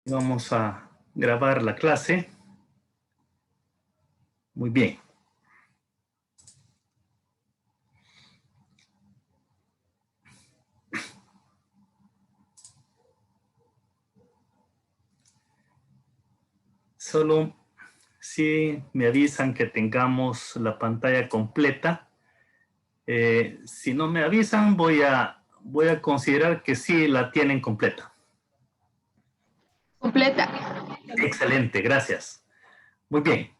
Vamos a grabar la clase. Muy bien. Solo si me avisan que tengamos la pantalla completa. Si no me avisan, voy a considerar que sí la tienen completa. Completa. Excelente, gracias. Muy bien.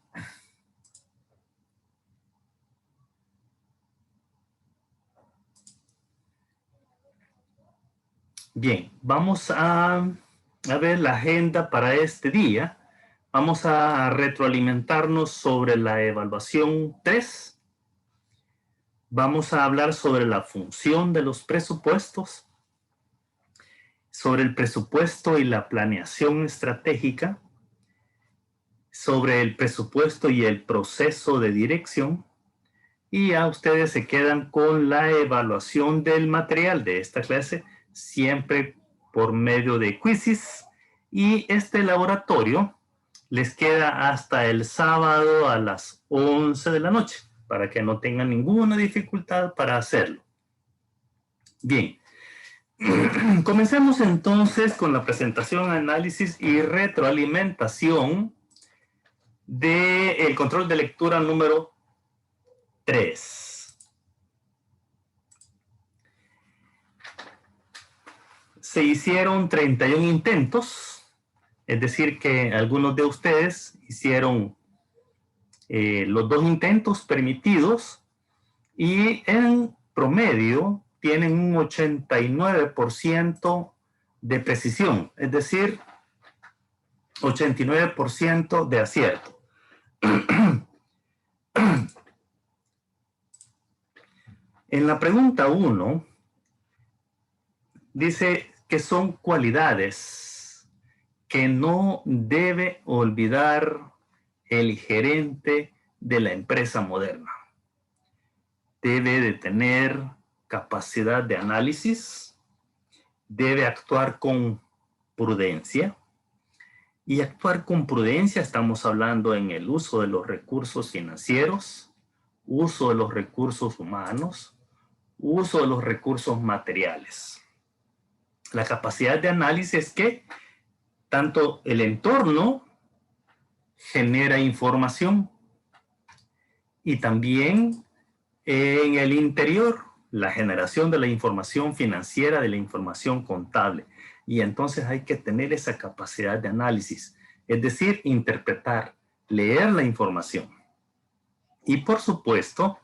Bien, vamos a ver la agenda para este día. Vamos a retroalimentarnos sobre la evaluación 3. Vamos a hablar sobre la función de los presupuestos, sobre el presupuesto y la planeación estratégica, sobre el presupuesto y el proceso de dirección, y ya ustedes se quedan con la evaluación del material de esta clase, siempre por medio de quizzes, y este laboratorio les queda hasta el sábado a las 11 de la noche, para que no tengan ninguna dificultad para hacerlo. Bien. Comencemos entonces con la presentación, análisis y retroalimentación del control de lectura número 3. Se hicieron 31 intentos, es decir que algunos de ustedes hicieron los 2 intentos permitidos y en promedio tienen un 89% de precisión, es decir, 89% de acierto. En la pregunta 1, dice que son cualidades que no debe olvidar el gerente de la empresa moderna. Debe de tener capacidad de análisis, debe actuar con prudencia, y actuar con prudencia estamos hablando en el uso de los recursos financieros, uso de los recursos humanos, uso de los recursos materiales. La capacidad de análisis es que tanto el entorno genera información y también en el interior la generación de la información financiera, de la información contable. Y entonces hay que tener esa capacidad de análisis, es decir, interpretar, leer la información. Y por supuesto,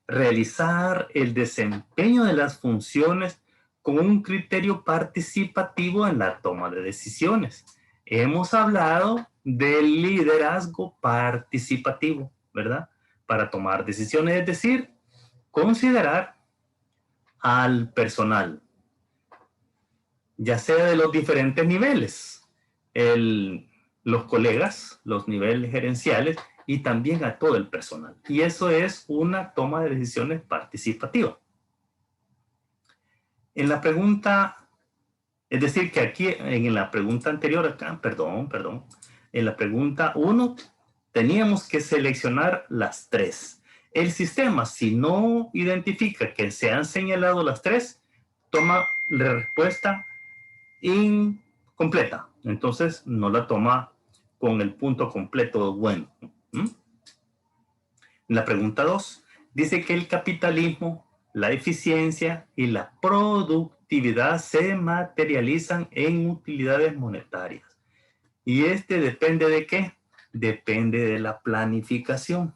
realizar el desempeño de las funciones con un criterio participativo en la toma de decisiones. Hemos hablado del liderazgo participativo, ¿verdad? Para tomar decisiones, es decir, considerar al personal, ya sea de los diferentes niveles, los colegas, los niveles gerenciales y también a todo el personal. Y eso es una toma de decisiones participativa. En la pregunta, es decir, que aquí en la pregunta anterior acá, en la pregunta 1 teníamos que seleccionar las 3. El sistema, si no identifica que se han señalado las 3, toma la respuesta incompleta. Entonces no la toma con el punto completo bueno. La pregunta 2 dice que el capitalismo, la eficiencia y la productividad se materializan en utilidades monetarias. ¿Y depende de qué? Depende de la planificación.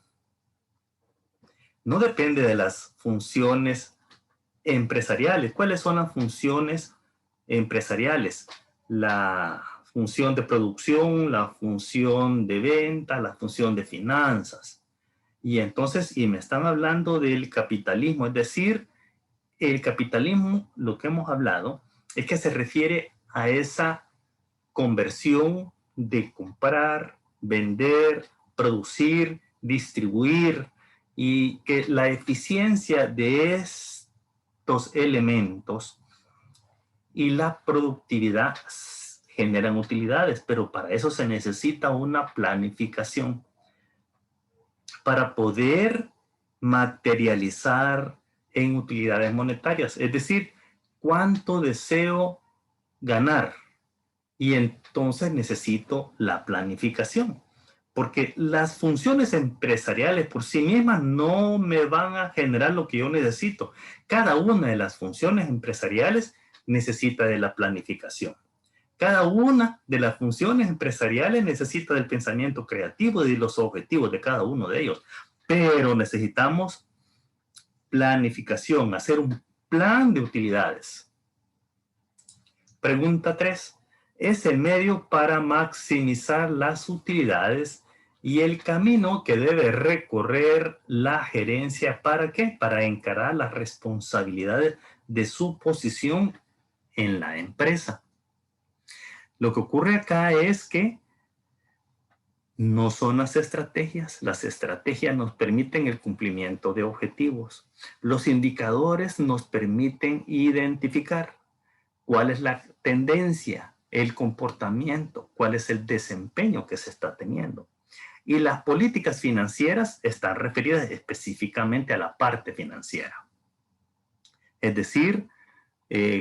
No depende de las funciones empresariales. ¿Cuáles son las funciones empresariales? La función de producción, la función de venta, la función de finanzas. Y entonces, y me están hablando del capitalismo, es decir, el capitalismo, lo que hemos hablado, es que se refiere a esa conversión de comprar, vender, producir, distribuir, y que la eficiencia de estos elementos y la productividad generan utilidades, pero para eso se necesita una planificación para poder materializar en utilidades monetarias. Es decir, cuánto deseo ganar. Y entonces necesito la planificación. Porque las funciones empresariales por sí mismas no me van a generar lo que yo necesito. Cada una de las funciones empresariales necesita de la planificación. Cada una de las funciones empresariales necesita del pensamiento creativo y de los objetivos de cada uno de ellos. Pero necesitamos planificación, hacer un plan de utilidades. Pregunta 3. Es el medio para maximizar las utilidades y el camino que debe recorrer la gerencia. ¿Para qué? Para encarar las responsabilidades de su posición en la empresa. Lo que ocurre acá es que no son las estrategias nos permiten el cumplimiento de objetivos. Los indicadores nos permiten identificar cuál es la tendencia, el comportamiento, cuál es el desempeño que se está teniendo. Y las políticas financieras están referidas específicamente a la parte financiera. Es decir,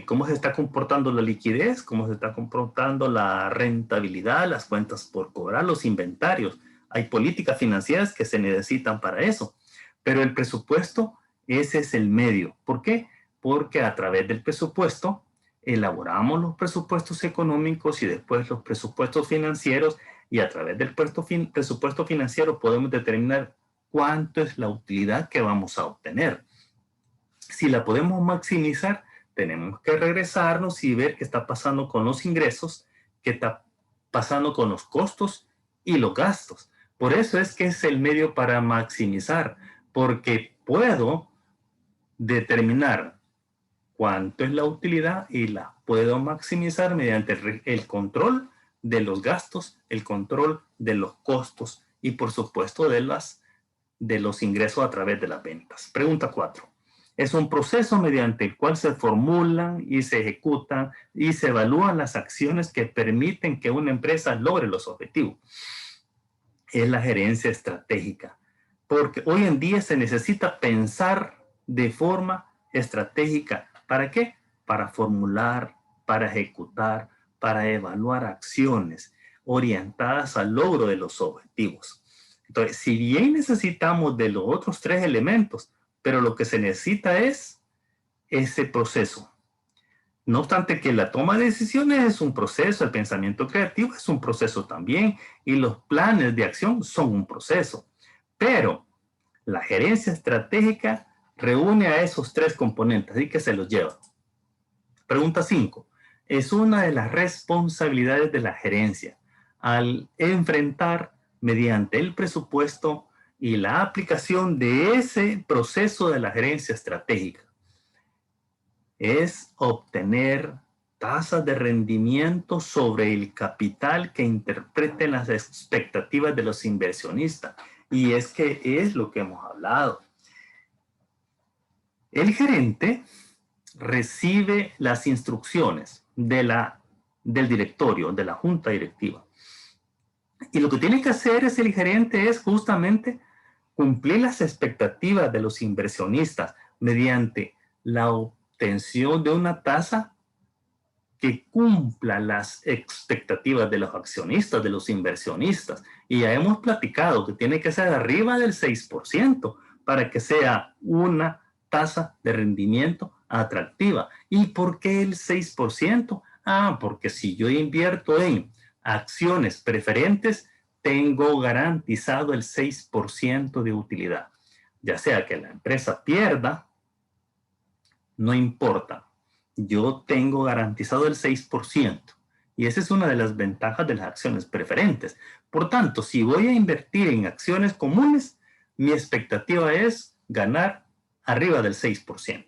cómo se está comportando la liquidez, cómo se está comportando la rentabilidad, las cuentas por cobrar, los inventarios. Hay políticas financieras que se necesitan para eso. Pero el presupuesto, ese es el medio. ¿Por qué? Porque a través del presupuesto elaboramos los presupuestos económicos y después los presupuestos financieros, y a través del presupuesto financiero podemos determinar cuánto es la utilidad que vamos a obtener. Si la podemos maximizar, tenemos que regresarnos y ver qué está pasando con los ingresos, qué está pasando con los costos y los gastos. Por eso es que es el medio para maximizar, porque puedo determinar cuánto es la utilidad y la puedo maximizar mediante el control de los gastos, el control de los costos y por supuesto de los ingresos a través de las ventas. Pregunta 4. Es un proceso mediante el cual se formulan y se ejecutan y se evalúan las acciones que permiten que una empresa logre los objetivos. Es la gerencia estratégica, porque hoy en día se necesita pensar de forma estratégica. ¿Para qué? Para formular, para ejecutar, para evaluar acciones orientadas al logro de los objetivos. Entonces, si bien necesitamos de los otros 3 elementos, pero lo que se necesita es ese proceso. No obstante que la toma de decisiones es un proceso, el pensamiento creativo es un proceso también, y los planes de acción son un proceso. Pero la gerencia estratégica reúne a esos 3 componentes, así que se los lleva. Pregunta 5. Es una de las responsabilidades de la gerencia al enfrentar mediante el presupuesto y la aplicación de ese proceso de la gerencia estratégica. Es obtener tasas de rendimiento sobre el capital que interpreten las expectativas de los inversionistas. Y es que es lo que hemos hablado. El gerente recibe las instrucciones del directorio, de la junta directiva. Y lo que tiene que hacer el gerente es justamente cumplir las expectativas de los inversionistas mediante la obtención de una tasa que cumpla las expectativas de los accionistas, de los inversionistas. Y ya hemos platicado que tiene que ser arriba del 6% para que sea una tasa de rendimiento atractiva. ¿Y por qué el 6%? Porque si yo invierto en acciones preferentes, tengo garantizado el 6% de utilidad. Ya sea que la empresa pierda, no importa. Yo tengo garantizado el 6%. Y esa es una de las ventajas de las acciones preferentes. Por tanto, si voy a invertir en acciones comunes, mi expectativa es ganar arriba del 6%.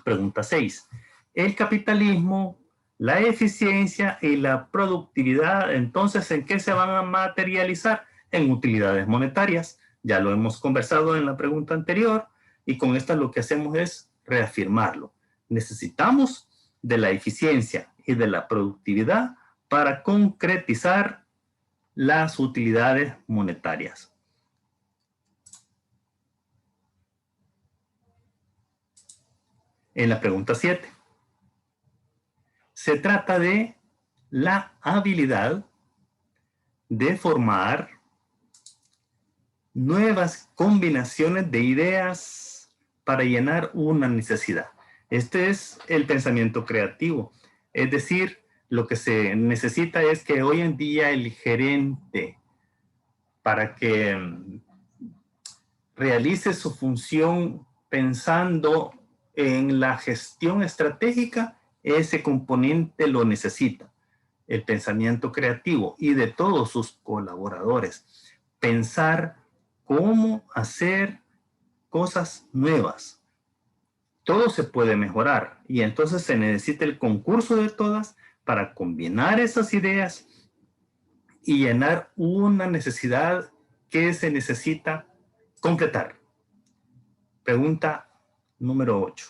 Pregunta 6. El capitalismo, la eficiencia y la productividad, entonces, ¿en qué se van a materializar? En utilidades monetarias. Ya lo hemos conversado en la pregunta anterior y con esta lo que hacemos es reafirmarlo. Necesitamos de la eficiencia y de la productividad para concretizar las utilidades monetarias. En la pregunta 7, se trata de la habilidad de formar nuevas combinaciones de ideas para llenar una necesidad. Este es el pensamiento creativo. Es decir, lo que se necesita es que hoy en día el gerente, para que realice su función pensando en la gestión estratégica, ese componente lo necesita. El pensamiento creativo y de todos sus colaboradores. Pensar cómo hacer cosas nuevas. Todo se puede mejorar y entonces se necesita el concurso de todas para combinar esas ideas y llenar una necesidad que se necesita completar. Pregunta número 8.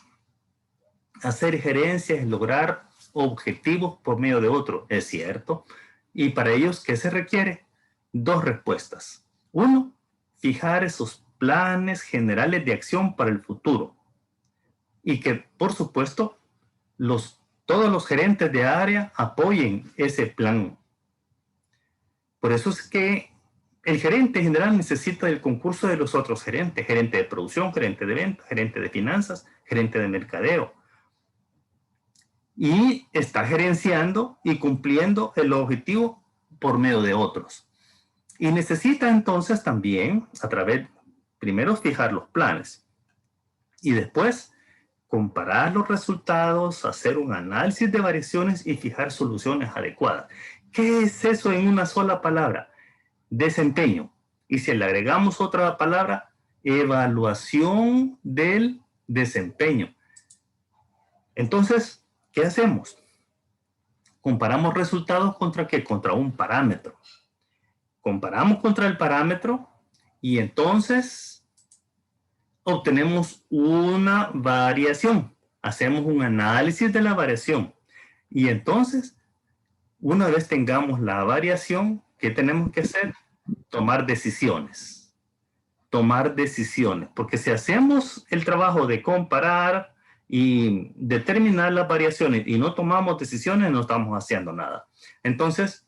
Hacer gerencia es lograr objetivos por medio de otro, ¿es cierto? Y para ellos, ¿qué se requiere? 2 respuestas. 1, fijar esos planes generales de acción para el futuro. Y que, por supuesto, todos los gerentes de área apoyen ese plan. Por eso es que el gerente general necesita el concurso de los otros gerentes, gerente de producción, gerente de venta, gerente de finanzas, gerente de mercadeo. Y está gerenciando y cumpliendo el objetivo por medio de otros. Y necesita entonces también, primero fijar los planes y después comparar los resultados, hacer un análisis de variaciones y fijar soluciones adecuadas. ¿Qué es eso en una sola palabra? Desempeño. Y si le agregamos otra palabra, evaluación del desempeño. Entonces, ¿qué hacemos? Comparamos resultados contra ¿qué? Contra un parámetro. Comparamos contra el parámetro y entonces obtenemos una variación. Hacemos un análisis de la variación. Y entonces, una vez tengamos la variación, ¿qué tenemos que hacer? Tomar decisiones. Tomar decisiones. Porque si hacemos el trabajo de comparar y determinar las variaciones y no tomamos decisiones, no estamos haciendo nada. Entonces,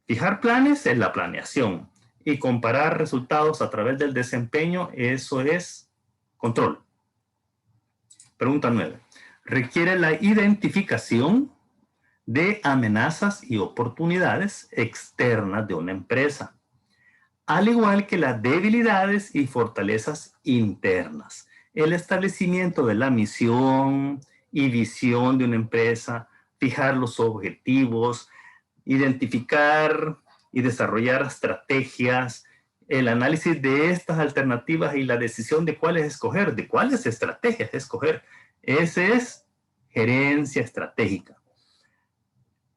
fijar planes es la planeación y comparar resultados a través del desempeño, eso es control. Pregunta 9. Requiere la identificación de amenazas y oportunidades externas de una empresa, al igual que las debilidades y fortalezas internas. El establecimiento de la misión y visión de una empresa, fijar los objetivos, identificar y desarrollar estrategias, el análisis de estas alternativas y la decisión de cuáles escoger, de cuáles estrategias escoger. Ese es gerencia estratégica.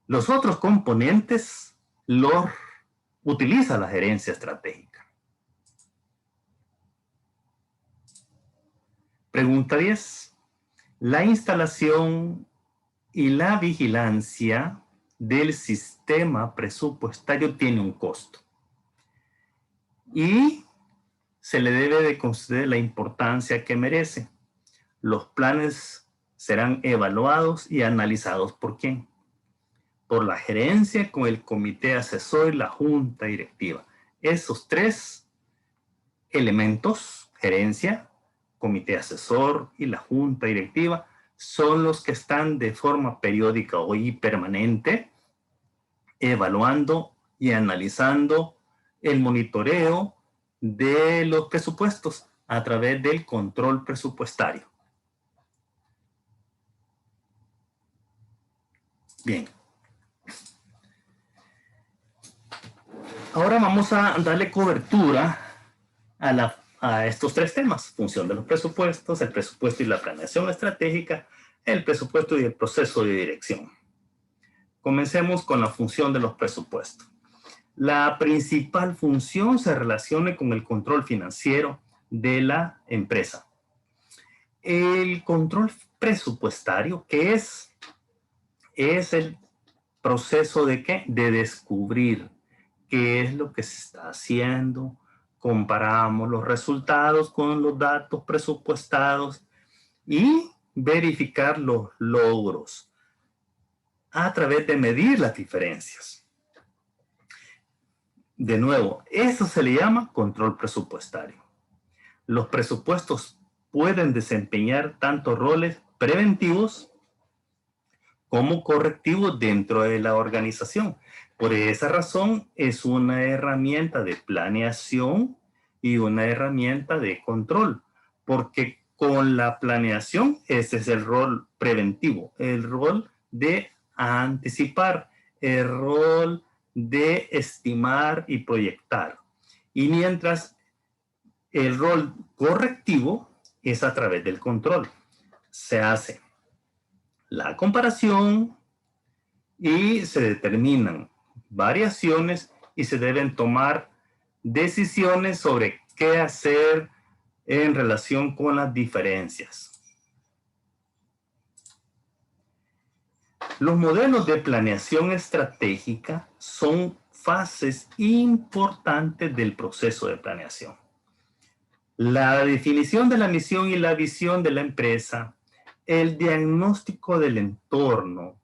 Los otros componentes los utiliza la gerencia estratégica. Pregunta 10. La instalación y la vigilancia del sistema presupuestario tiene un costo. Y se le debe de conceder la importancia que merece. Los planes serán evaluados y analizados ¿por quién? Por la gerencia con el comité asesor y la junta directiva. Esos 3 elementos, gerencia, comité asesor y la junta directiva, son los que están de forma periódica y permanente evaluando y analizando el monitoreo de los presupuestos a través del control presupuestario. Bien. Ahora vamos a darle cobertura a estos 3 temas. Función de los presupuestos, el presupuesto y la planeación estratégica, el presupuesto y el proceso de dirección. Comencemos con la función de los presupuestos. La principal función se relaciona con el control financiero de la empresa. El control presupuestario, ¿qué es? Es el proceso de ¿qué? De descubrir qué es lo que se está haciendo. Comparamos los resultados con los datos presupuestados y verificar los logros a través de medir las diferencias. De nuevo, eso se le llama control presupuestario. Los presupuestos pueden desempeñar tanto roles preventivos como correctivos dentro de la organización. Por esa razón es una herramienta de planeación y una herramienta de control, porque con la planeación ese es el rol preventivo, el rol de anticipar, el rol de estimar y proyectar. Y mientras el rol correctivo es a través del control. Se hace la comparación y se determinan variaciones y se deben tomar decisiones sobre qué hacer en relación con las diferencias. Los modelos de planeación estratégica son fases importantes del proceso de planeación. La definición de la misión y la visión de la empresa, el diagnóstico del entorno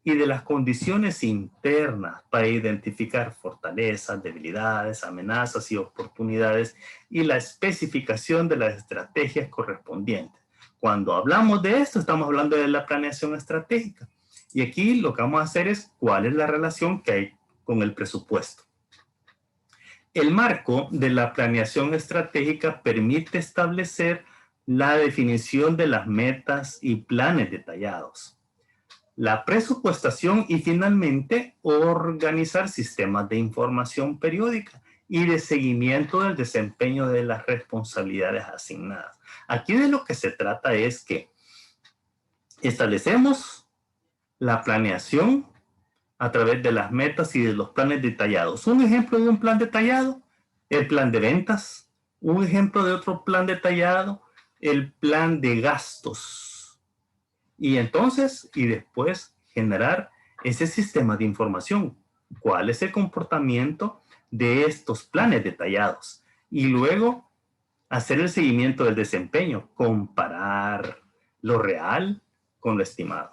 y de las condiciones internas para identificar fortalezas, debilidades, amenazas y oportunidades y la especificación de las estrategias correspondientes. Cuando hablamos de esto, estamos hablando de la planeación estratégica. Y aquí lo que vamos a hacer es cuál es la relación que hay con el presupuesto. El marco de la planeación estratégica permite establecer la definición de las metas y planes detallados, la presupuestación y finalmente organizar sistemas de información periódica y de seguimiento del desempeño de las responsabilidades asignadas. Aquí de lo que se trata es que establecemos la planeación a través de las metas y de los planes detallados. Un ejemplo de un plan detallado, el plan de ventas. Un ejemplo de otro plan detallado, el plan de gastos. Y entonces, y después generar ese sistema de información. ¿Cuál es el comportamiento de estos planes detallados? Y luego hacer el seguimiento del desempeño, comparar lo real con lo estimado.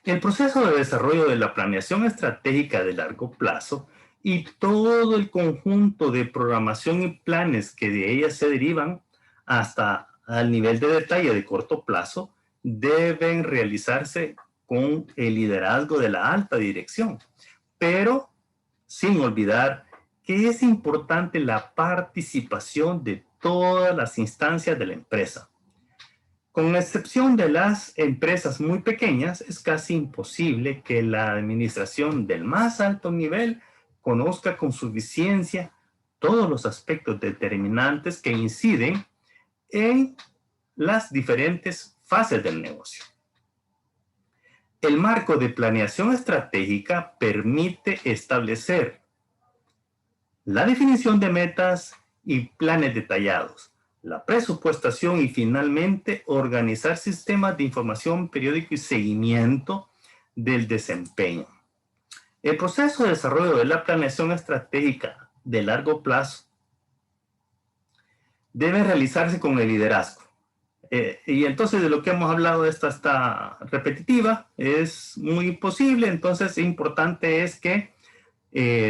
El proceso de desarrollo de la planeación estratégica de largo plazo y todo el conjunto de programación y planes que de ella se derivan hasta al nivel de detalle de corto plazo deben realizarse con el liderazgo de la alta dirección, pero sin olvidar que es importante la participación de todas las instancias de la empresa. Con excepción de las empresas muy pequeñas, es casi imposible que la administración del más alto nivel conozca con suficiencia todos los aspectos determinantes que inciden en las diferentes fases del negocio. El marco de planeación estratégica permite establecer la definición de metas y planes detallados, la presupuestación y finalmente organizar sistemas de información periódico y seguimiento del desempeño. El proceso de desarrollo de la planeación estratégica de largo plazo debe realizarse con el liderazgo. Y entonces de lo que hemos hablado, esta está repetitiva, es muy posible, entonces importante es que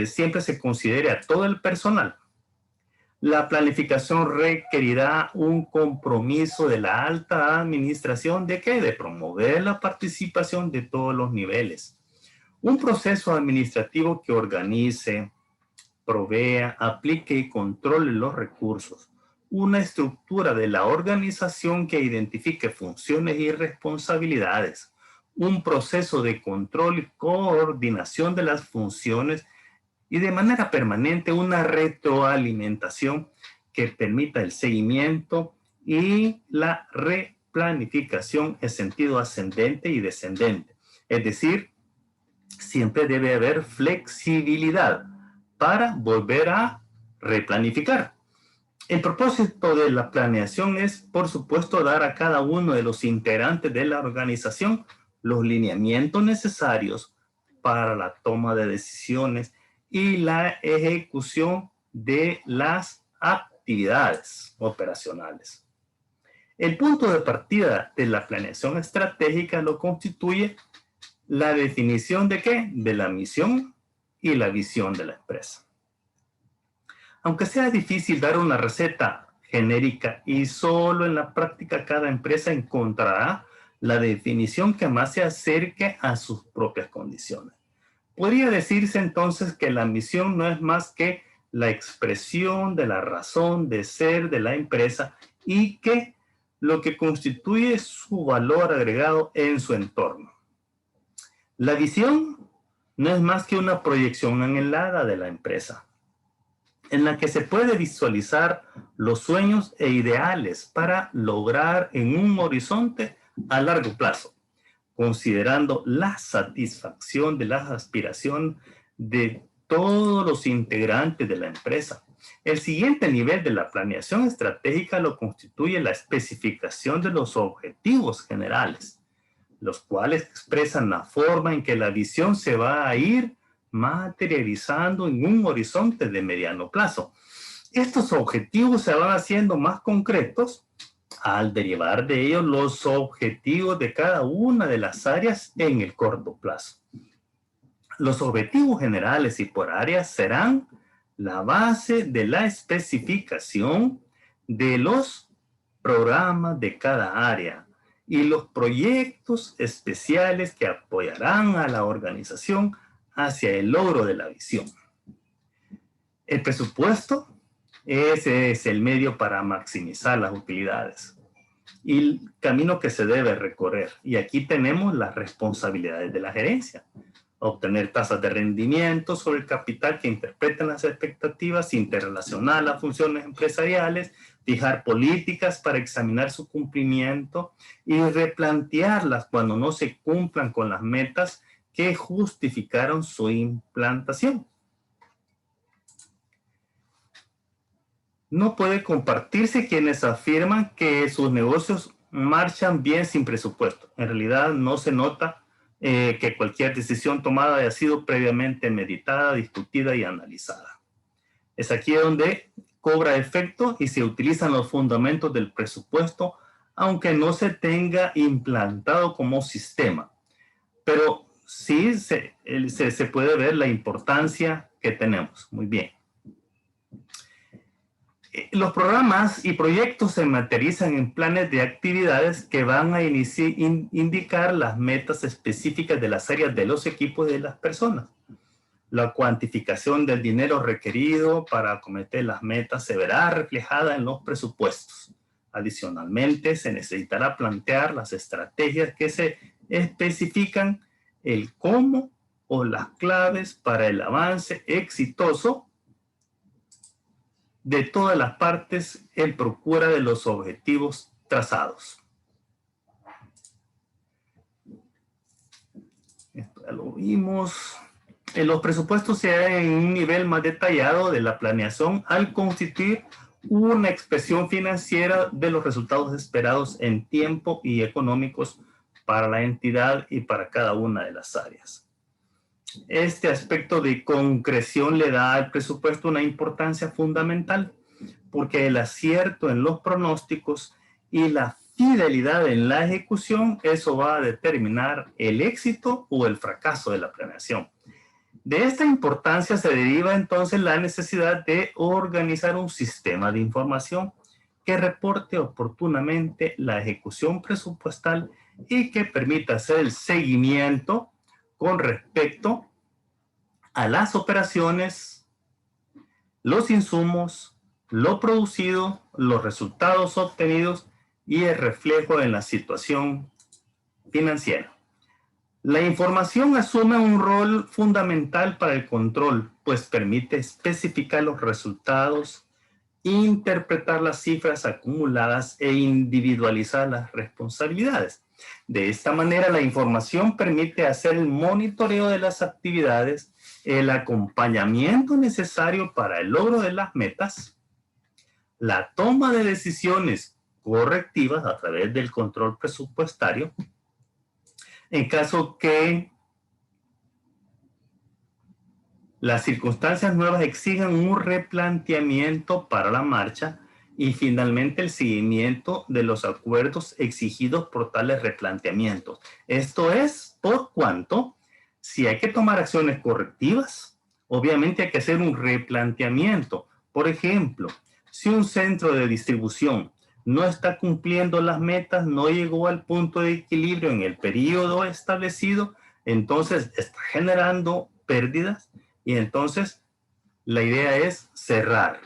siempre se considere a todo el personal. La planificación requerirá un compromiso de la alta administración ¿de qué? De promover la participación de todos los niveles. Un proceso administrativo que organice, provea, aplique y controle los recursos. Una estructura de la organización que identifique funciones y responsabilidades. Un proceso de control y coordinación de las funciones y de manera permanente una retroalimentación que permita el seguimiento y la replanificación en sentido ascendente y descendente. Es decir, siempre debe haber flexibilidad para volver a replanificar. El propósito de la planeación es, por supuesto, dar a cada uno de los integrantes de la organización los lineamientos necesarios para la toma de decisiones y la ejecución de las actividades operacionales. El punto de partida de la planeación estratégica lo constituye la definición de ¿qué? De la misión y la visión de la empresa. Aunque sea difícil dar una receta genérica y solo en la práctica cada empresa encontrará la definición que más se acerque a sus propias condiciones. Podría decirse entonces que la misión no es más que la expresión de la razón de ser de la empresa y que lo que constituye su valor agregado en su entorno. La visión no es más que una proyección anhelada de la empresa, en la que se puede visualizar los sueños e ideales para lograr en un horizonte a largo plazo, considerando la satisfacción de las aspiraciones de todos los integrantes de la empresa. El siguiente nivel de la planeación estratégica lo constituye la especificación de los objetivos generales, los cuales expresan la forma en que la visión se va a ir materializando en un horizonte de mediano plazo. Estos objetivos se van haciendo más concretos al derivar de ellos los objetivos de cada una de las áreas en el corto plazo. Los objetivos generales y por áreas serán la base de la especificación de los programas de cada área y los proyectos especiales que apoyarán a la organización hacia el logro de la visión. El presupuesto, ese es el medio para maximizar las utilidades y el camino que se debe recorrer. Y aquí tenemos las responsabilidades de la gerencia. Obtener tasas de rendimiento sobre el capital que interpreten las expectativas, interrelacionar las funciones empresariales, fijar políticas para examinar su cumplimiento y replantearlas cuando no se cumplan con las metas que justificaron su implantación. No puede compartirse quienes afirman que sus negocios marchan bien sin presupuesto. En realidad no se nota que cualquier decisión tomada haya sido previamente meditada, discutida y analizada. Es aquí donde cobra efecto y se utilizan los fundamentos del presupuesto, aunque no se tenga implantado como sistema. Pero sí se puede ver la importancia que tenemos. Muy bien. Los programas y proyectos se materializan en planes de actividades que van a indicar las metas específicas de las áreas de los equipos y de las personas. La cuantificación del dinero requerido para acometer las metas se verá reflejada en los presupuestos. Adicionalmente, se necesitará plantear las estrategias que se especifican el cómo o las claves para el avance exitoso de todas las partes en procura de los objetivos trazados. Esto ya lo vimos. Los presupuestos se dan en un nivel más detallado de la planeación al constituir una expresión financiera de los resultados esperados en tiempo y económicos para la entidad y para cada una de las áreas. Este aspecto de concreción le da al presupuesto una importancia fundamental porque el acierto en los pronósticos y la fidelidad en la ejecución, eso va a determinar el éxito o el fracaso de la planeación. De esta importancia se deriva entonces la necesidad de organizar un sistema de información que reporte oportunamente la ejecución presupuestal y que permita hacer el seguimiento con respecto a las operaciones, los insumos, lo producido, los resultados obtenidos y el reflejo en la situación financiera. La información asume un rol fundamental para el control, pues permite especificar los resultados, interpretar las cifras acumuladas e individualizar las responsabilidades. De esta manera, la información permite hacer el monitoreo de las actividades, el acompañamiento necesario para el logro de las metas, la toma de decisiones correctivas a través del control presupuestario en caso que las circunstancias nuevas exijan un replanteamiento para la marcha y finalmente el seguimiento de los acuerdos exigidos por tales replanteamientos. Esto es por cuanto, si hay que tomar acciones correctivas, obviamente hay que hacer un replanteamiento. Por ejemplo, si un centro de distribución no está cumpliendo las metas, no llegó al punto de equilibrio en el periodo establecido, entonces está generando pérdidas y entonces la idea es cerrar.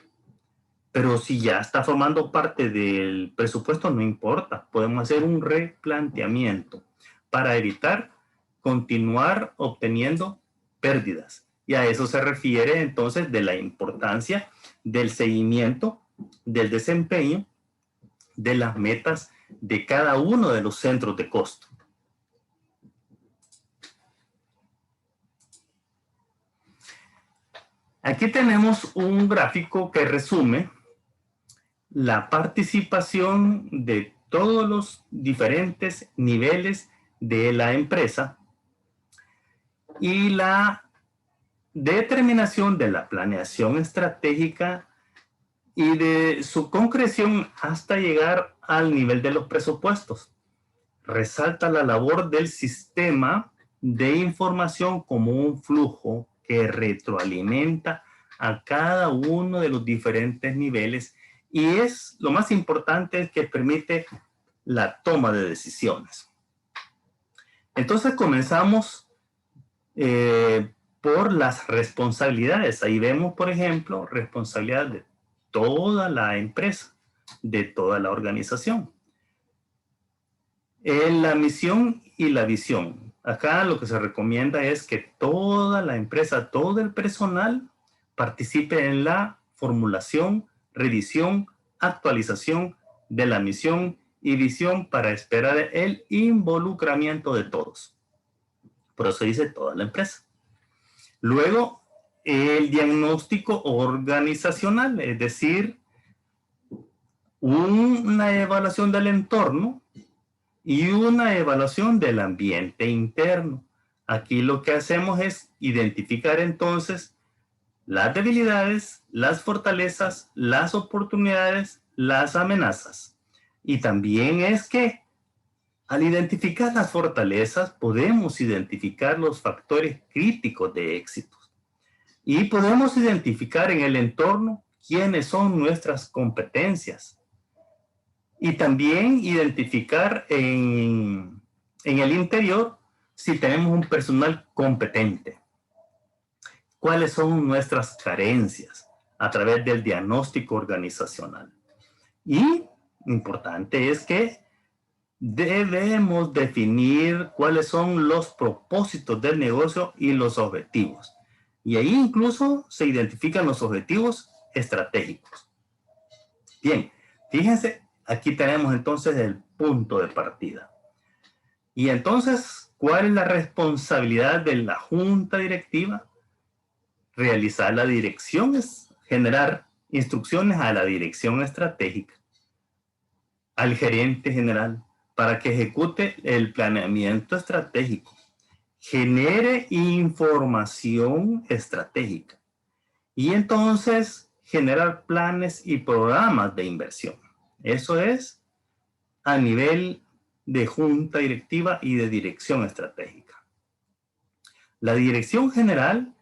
Pero si ya está formando parte del presupuesto, no importa. Podemos hacer un replanteamiento para evitar continuar obteniendo pérdidas. Y a eso se refiere entonces de la importancia del seguimiento, del desempeño, de las metas de cada uno de los centros de costo. Aquí tenemos un gráfico que resume la participación de todos los diferentes niveles de la empresa y la determinación de la planeación estratégica y de su concreción hasta llegar al nivel de los presupuestos. Resalta la labor del sistema de información como un flujo que retroalimenta a cada uno de los diferentes niveles y es lo más importante es que permite la toma de decisiones. Entonces comenzamos por las responsabilidades. Ahí vemos, por ejemplo, responsabilidad de toda la empresa, de toda la organización. En la misión y la visión. Acá lo que se recomienda es que toda la empresa, todo el personal participe en la formulación, revisión, actualización de la misión y visión para esperar el involucramiento de todos. Por eso dice toda la empresa. Luego, el diagnóstico organizacional, es decir, una evaluación del entorno y una evaluación del ambiente interno. Aquí lo que hacemos es identificar entonces las debilidades, las fortalezas, las oportunidades, las amenazas. Y también es que al identificar las fortalezas podemos identificar los factores críticos de éxito. Y podemos identificar en el entorno quiénes son nuestras competencias. Y también identificar en el interior si tenemos un personal competente. ¿Cuáles son nuestras carencias a través del diagnóstico organizacional? Y importante es que debemos definir cuáles son los propósitos del negocio y los objetivos. Y ahí incluso se identifican los objetivos estratégicos. Bien, fíjense, aquí tenemos entonces el punto de partida. Y entonces, ¿cuál es la responsabilidad de la junta directiva? Realizar la dirección, es generar instrucciones a la dirección estratégica, al gerente general, para que ejecute el planeamiento estratégico, genere información estratégica y entonces generar planes y programas de inversión. Eso es a nivel de junta directiva y de dirección estratégica. La dirección general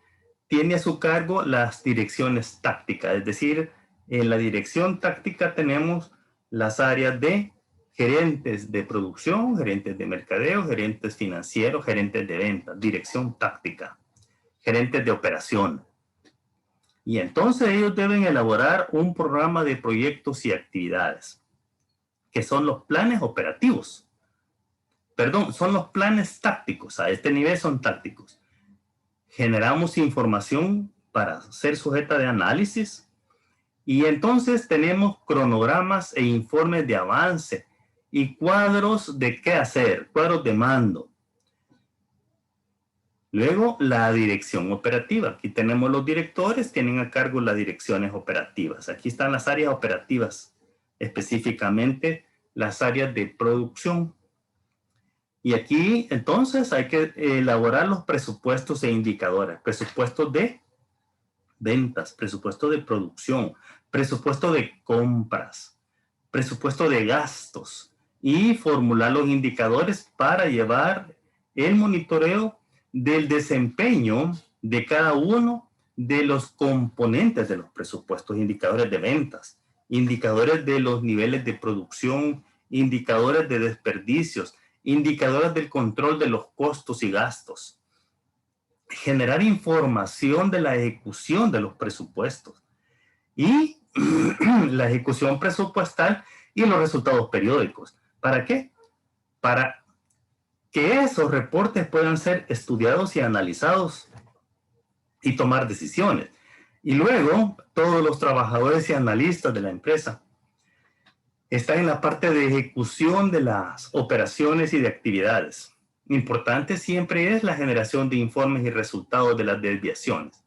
tiene a su cargo las direcciones tácticas, es decir, en la dirección táctica tenemos las áreas de gerentes de producción, gerentes de mercadeo, gerentes financieros, gerentes de ventas, dirección táctica, gerentes de operación. Y entonces ellos deben elaborar un programa de proyectos y actividades, que son los planes operativos. Perdón, son los planes tácticos, a este nivel son tácticos. Generamos información para ser sujeta de análisis y entonces tenemos cronogramas e informes de avance y cuadros de qué hacer, cuadros de mando. Luego, la dirección operativa. Aquí tenemos los directores, tienen a cargo las direcciones operativas. Aquí están las áreas operativas, específicamente las áreas de producción. Y aquí, entonces, hay que elaborar los presupuestos e indicadores. Presupuestos de ventas, presupuesto de producción, presupuesto de compras, presupuesto de gastos y formular los indicadores para llevar el monitoreo del desempeño de cada uno de los componentes de los presupuestos, indicadores de ventas, indicadores de los niveles de producción, indicadores de desperdicios, indicadores del control de los costos y gastos, generar información de la ejecución de los presupuestos y la ejecución presupuestal y los resultados periódicos. ¿Para qué? Para que esos reportes puedan ser estudiados y analizados y tomar decisiones. Y luego, todos los trabajadores y analistas de la empresa están en la parte de ejecución de las operaciones y de actividades. Importante siempre es la generación de informes y resultados de las desviaciones.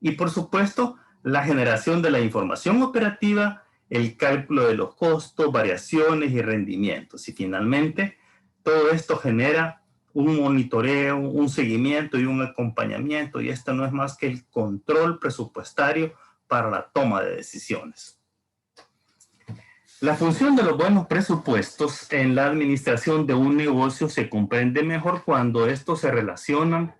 Y por supuesto, la generación de la información operativa, el cálculo de los costos, variaciones y rendimientos. Y finalmente, todo esto genera un monitoreo, un seguimiento y un acompañamiento. Y esto no es más que el control presupuestario para la toma de decisiones. La función de los buenos presupuestos en la administración de un negocio se comprende mejor cuando estos se relacionan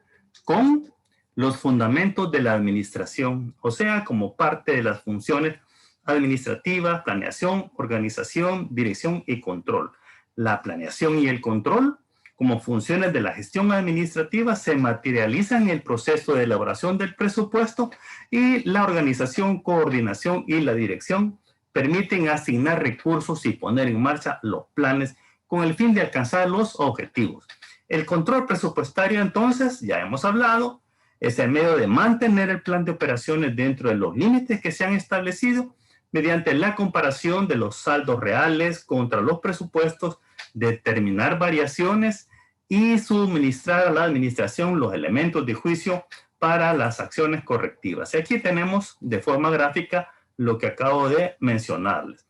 con los fundamentos de la administración, o sea, como parte de las funciones administrativas, planeación, organización, dirección y control. La planeación y el control, como funciones de la gestión administrativa, se materializan en el proceso de elaboración del presupuesto y la organización, coordinación y la dirección permiten asignar recursos y poner en marcha los planes con el fin de alcanzar los objetivos. El control presupuestario, entonces, ya hemos hablado, es el medio de mantener el plan de operaciones dentro de los límites que se han establecido mediante la comparación de los saldos reales contra los presupuestos, determinar variaciones y suministrar a la administración los elementos de juicio para las acciones correctivas. Y aquí tenemos de forma gráfica lo que acabo de mencionarles,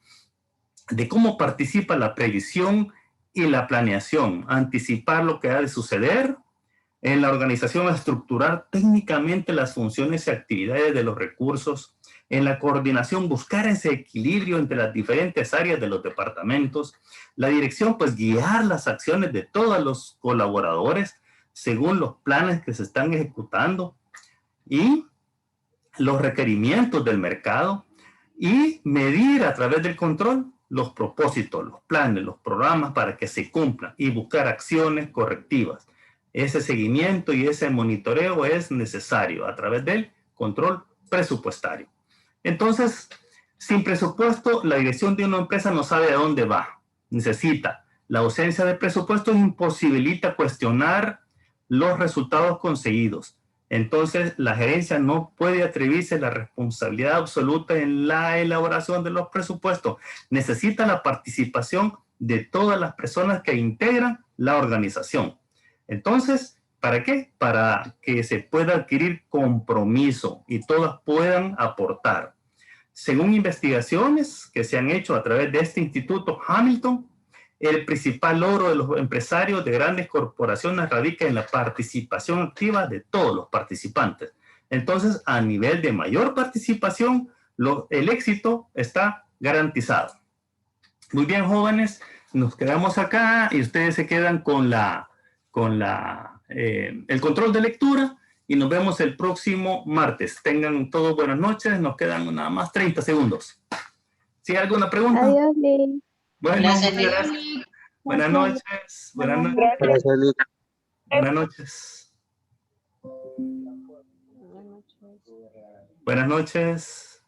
de cómo participa la previsión y la planeación, anticipar lo que ha de suceder en la organización, estructurar técnicamente las funciones y actividades de los recursos, en la coordinación, buscar ese equilibrio entre las diferentes áreas de los departamentos, la dirección, pues guiar las acciones de todos los colaboradores según los planes que se están ejecutando y los requerimientos del mercado, y medir a través del control los propósitos, los planes, los programas para que se cumplan y buscar acciones correctivas. Ese seguimiento y ese monitoreo es necesario a través del control presupuestario. Entonces, sin presupuesto, la dirección de una empresa no sabe a dónde va. Necesita. La ausencia de presupuesto imposibilita cuestionar los resultados conseguidos. Entonces, la gerencia no puede atribuirse la responsabilidad absoluta en la elaboración de los presupuestos. Necesita la participación de todas las personas que integran la organización. Entonces, ¿para qué? Para que se pueda adquirir compromiso y todas puedan aportar. Según investigaciones que se han hecho a través de este instituto Hamilton, el principal logro de los empresarios de grandes corporaciones radica en la participación activa de todos los participantes. Entonces, a nivel de mayor participación, el éxito está garantizado. Muy bien, jóvenes, nos quedamos acá y ustedes se quedan con el control de lectura y nos vemos el próximo martes. Tengan todos buenas noches, nos quedan nada más 30 segundos. ¿Sí, alguna pregunta? Adiós, Lee. Bueno, muchas gracias. Buenas noches. Buenas noches. Gracias, Lick. Buenas noches. Buenas noches.